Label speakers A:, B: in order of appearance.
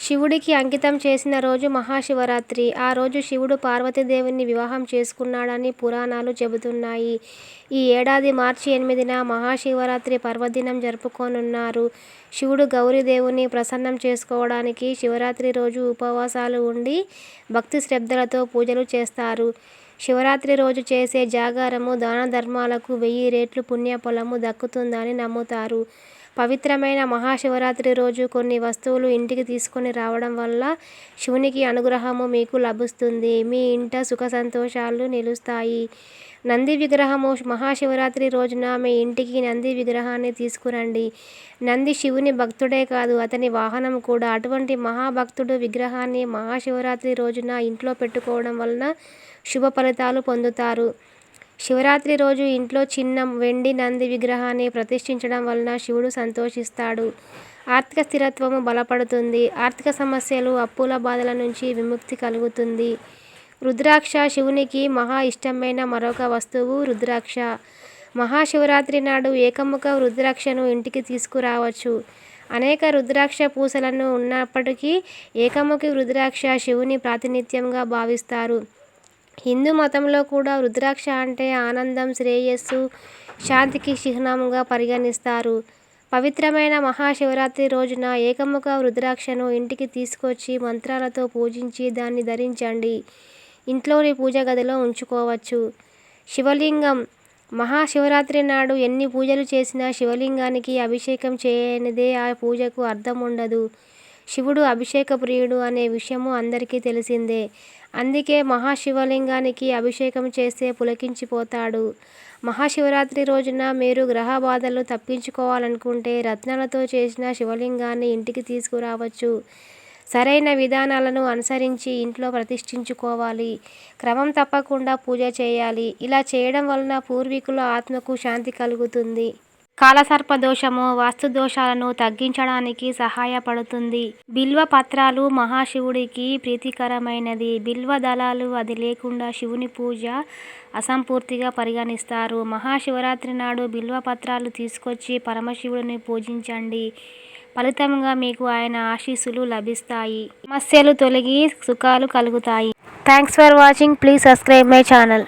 A: శివుడికి అంకితం చేసిన రోజు మహాశివరాత్రి. ఆ రోజు శివుడు పార్వతీదేవిని వివాహం చేసుకున్నాడని పురాణాలు చెబుతున్నాయి. ఈ ఏడాది మార్చి 8న మహాశివరాత్రి పర్వదినం జరుపుకోనున్నారు. శివుడు గౌరీదేవిని ప్రసన్నం చేసుకోవడానికి శివరాత్రి రోజు ఉపవాసాలు ఉండి భక్తి శ్రద్ధలతో పూజలు చేస్తారు. శివరాత్రి రోజు చేసే జాగారము, దాన ధర్మాలకు 1000 రెట్లు పుణ్యఫలము దక్కుతుందని నమ్ముతారు. పవిత్రమైన మహాశివరాత్రి రోజు కొన్ని వస్తువులు ఇంటికి తీసుకొని రావడం వల్ల శివునికి అనుగ్రహము మీకు లభిస్తుంది. మీ ఇంట సుఖ సంతోషాలు నిలుస్తాయి. నంది విగ్రహము. మహాశివరాత్రి రోజున మీ ఇంటికి నంది విగ్రహాన్ని తీసుకురండి. నంది శివుని భక్తుడే కాదు, అతని వాహనం కూడా. అటువంటి మహాభక్తుడు విగ్రహాన్ని మహాశివరాత్రి రోజున ఇంట్లో పెట్టుకోవడం వలన శుభ ఫలితాలు పొందుతారు. శివరాత్రి రోజు ఇంట్లో చిన్న వెండి నంది విగ్రహాన్ని ప్రతిష్ఠించడం వలన శివుడు సంతోషిస్తాడు. ఆర్థిక స్థిరత్వము బలపడుతుంది. ఆర్థిక సమస్యలు, అప్పుల బాధల నుంచి విముక్తి కలుగుతుంది. రుద్రాక్ష. శివునికి మహా ఇష్టమైన మరొక వస్తువు రుద్రాక్ష. మహాశివరాత్రి నాడు ఏకముఖ రుద్రాక్షను ఇంటికి తీసుకురావచ్చు. అనేక రుద్రాక్ష పూసలను ఉన్నప్పటికీ ఏకముఖి రుద్రాక్ష శివుని ప్రాతినిధ్యంగా భావిస్తారు. హిందూ మతంలో కూడా రుద్రాక్ష అంటే ఆనందం, శ్రేయస్సు, శాంతికి చిహ్నంగా పరిగణిస్తారు. పవిత్రమైన మహాశివరాత్రి రోజున ఏకముఖ రుద్రాక్షను ఇంటికి తీసుకొచ్చి మంత్రాలతో పూజించి దాన్ని ధరించండి. ఇంట్లోని పూజ గదిలో ఉంచుకోవచ్చు. శివలింగం. మహాశివరాత్రి నాడు ఎన్ని పూజలు చేసినా శివలింగానికి అభిషేకం చేయనిదే ఆ పూజకు అర్థం ఉండదు. శివుడు అభిషేక ప్రియుడు అనే విషయము అందరికీ తెలిసిందే. అందుకే మహాశివలింగానికి అభిషేకం చేస్తే పులకించిపోతాడు. మహాశివరాత్రి రోజున మీరు గ్రహ బాధలు తప్పించుకోవాలనుకుంటే రత్నాలతో చేసిన శివలింగాన్ని ఇంటికి తీసుకురావచ్చు. సరైన విధానాలను అనుసరించి ఇంట్లో ప్రతిష్ఠించుకోవాలి. క్రమం తప్పకుండా పూజ చేయాలి. ఇలా చేయడం వలన పూర్వీకుల ఆత్మకు శాంతి కలుగుతుంది. కాలసర్ప దోషము, వాస్తు దోషాలను తగ్గించడానికి సహాయపడుతుంది. బిల్వ పత్రాలు మహాశివుడికి ప్రీతికరమైనది. బిల్వ దళాలు అది లేకుండా శివుని పూజ అసంపూర్తిగా పరిగణిస్తారు. మహాశివరాత్రి నాడు బిల్వ పత్రాలు తీసుకొచ్చి పరమశివుడిని పూజించండి. ఫలితంగా మీకు ఆయన ఆశీస్సులు లభిస్తాయి. సమస్యలు తొలగి సుఖాలు కలుగుతాయి. Thanks for watching. Please subscribe my channel.